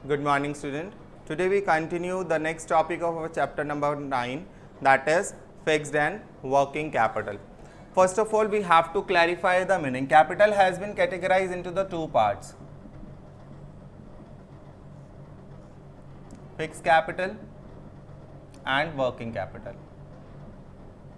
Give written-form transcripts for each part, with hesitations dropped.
Good morning, student. Today we continue the next topic of our chapter number 9, that is fixed and working capital. First of all, we have to clarify the meaning. Capital has been categorized into the two parts: fixed capital and working capital.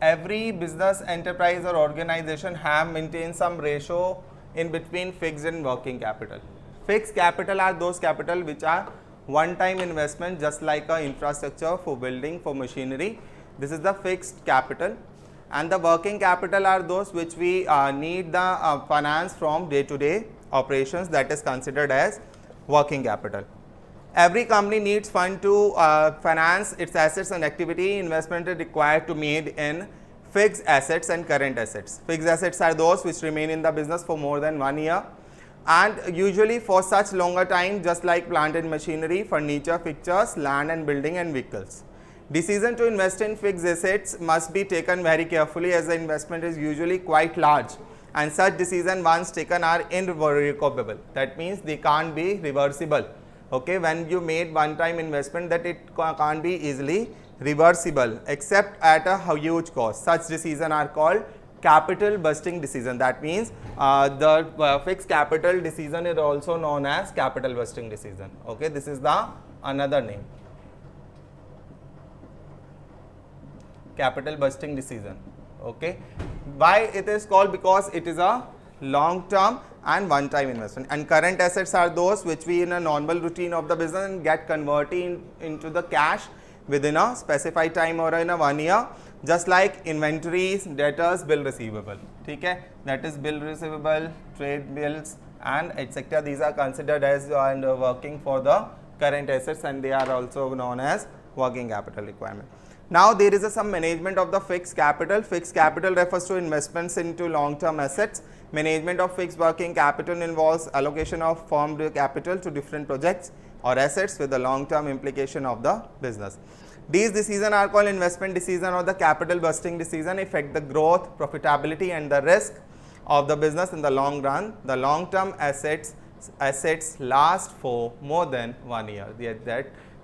Every business, enterprise or organization have maintained some ratio in between fixed and working capital. Fixed capital are those capital which are one-time investment, just like a infrastructure for building, for machinery. This is the fixed capital. And the working capital are those which we need the finance from day-to-day operations, that is considered as working capital. Every company needs fund to finance its assets and activity. Investment is required to made in fixed assets and current assets. Fixed assets are those which remain in the business for more than 1 year, and usually for such longer time, just like plant and machinery, furniture, fixtures, land and building and vehicles. Decision to invest in fixed assets must be taken very carefully, as the investment is usually quite large, and such decisions once taken are irrevocable. That means they can't be reversible. Okay, when you made one-time investment, that it can't be easily reversible except at a huge cost. Such decisions are called capital busting decision. That means the fixed capital decision is also known as capital busting decision. Okay, this is the another name, capital busting decision. Okay, why it is called? Because it is a long term and one time investment. And current assets are those which we in a normal routine of the business and get converted into the cash within a specified time or in a 1 year, just like inventories, debtors, bill receivable. Okay, that is bill receivable, trade bills and etc. These are considered as working for the current assets, and they are also known as working capital requirement. Now there is some management of the fixed capital. Fixed capital refers to investments into long term assets. Management of fixed working capital involves allocation of firm capital to different projects or assets with the long term implication of the business. These decisions are called investment decision or the capital busting decision. Affect the growth, profitability and the risk of the business in the long run. The long term assets last for more than 1 year.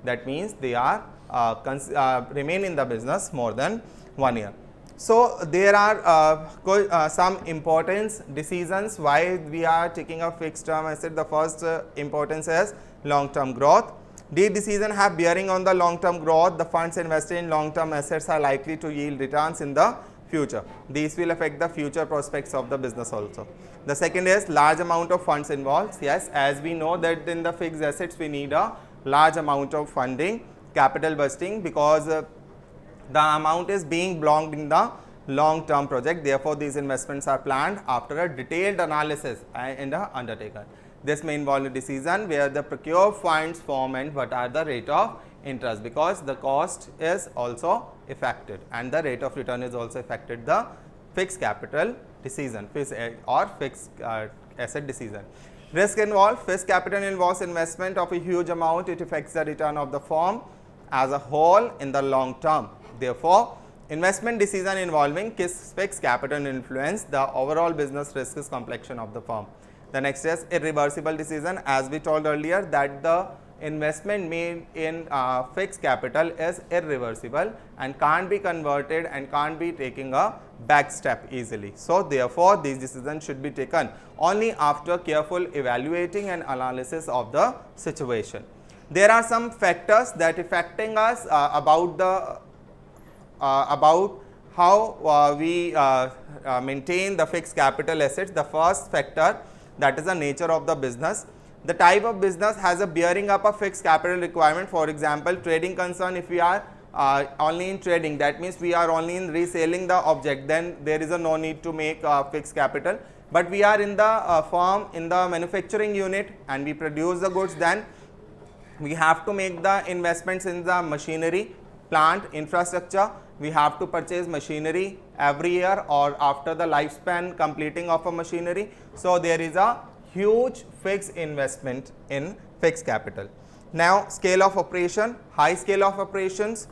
That means they are remain in the business more than 1 year. So there are some importance decisions why we are taking a fixed term asset. The first importance is long term growth. These decisions have bearing on the long term growth. The funds invested in long term assets are likely to yield returns in the future. These will affect the future prospects of the business also. The second is large amount of funds involved. Yes, as we know that in the fixed assets we need a large amount of funding, capital busting, because the amount is being belonged in the long term project. Therefore, these investments are planned after a detailed analysis and undertaken. This may involve a decision where the procure funds form and what are the rate of interest, because the cost is also affected and the rate of return is also affected the fixed capital decision or fixed asset decision. Risk involved. Fixed capital involves investment of a huge amount. It affects the return of the firm as a whole in the long term. Therefore, investment decision involving fixed capital influence the overall business risk complexion of the firm. The next is irreversible decision. As we told earlier that the investment made in fixed capital is irreversible and can't be converted and can't be taking a back step easily. So therefore, these decisions should be taken only after careful evaluating and analysis of the situation. There are some factors that affecting us about how we maintain the fixed capital assets. The first factor, that is the nature of the business. The type of business has a bearing up a fixed capital requirement. For example, trading concern, if we are only in trading, that means we are only in reselling the object, then there is no need to make fixed capital. But we are in the firm, in the manufacturing unit and we produce the goods, then we have to make the investments in the machinery, plant, infrastructure. We have to purchase machinery every year or after the lifespan completing of a machinery. So there is a huge fixed investment in fixed capital. Now scale of operation, high scale of operations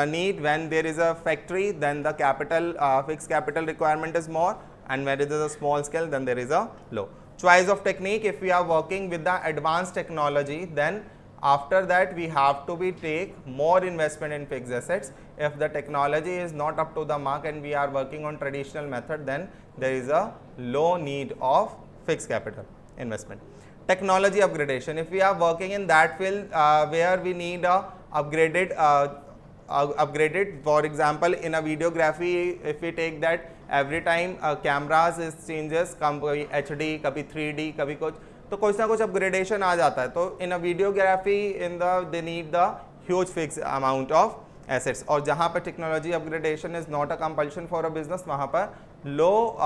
need when there is a factory, then the capital fixed capital requirement is more, and when it is a small scale then there is a low. choice of technique, if we are working with the advanced technology, then after that we have to be take more investment in fixed assets. If the technology is not up to the mark and we are working on traditional method, then there is a low need of fixed capital investment. Technology upgradation, if we are working in that field where we need a upgraded, for example in a videography, if we take that every time cameras is changes, कभी HD, कभी 3D, कभी कुछ, तो कुछ ना कुछ upgradation आ जाता है. तो in a videography in the they need the huge fix amount of assets, और जहाँ पर technology upgradation is not a compulsion for a business, वहाँ पर low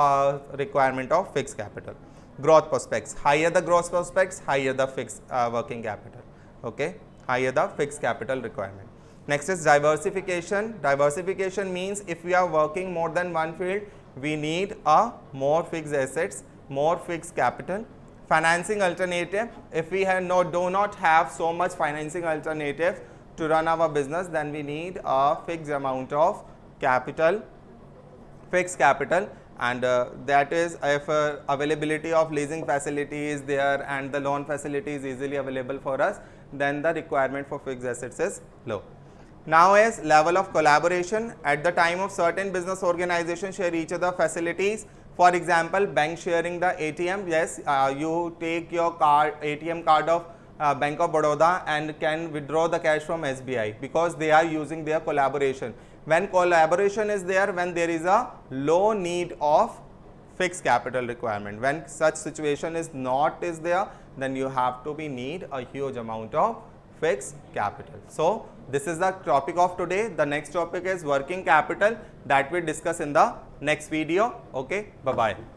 requirement of fix capital. Growth prospects, higher the growth prospects, higher the fix working capital. Okay, higher the fix capital requirement. Next is diversification. Diversification means if we are working more than one field, we need a more fixed assets, more fixed capital. Financing alternative, if we do not have so much financing alternative to run our business, then we need a fixed amount of capital, fixed capital, and that is if availability of leasing facility is there and the loan facility is easily available for us, then the requirement for fixed assets is low. Now is level of collaboration. At the time of certain business organizations share each other facilities. For example, bank sharing the ATM. Yes, you take your card, ATM card of Bank of Baroda and can withdraw the cash from SBI because they are using their collaboration. When collaboration is there, when there is a low need of fixed capital requirement. When such situation is there, then you have to need a huge amount of fixed capital. So this is the topic of today. The next topic is working capital that we discuss in the next video. Okay, bye bye.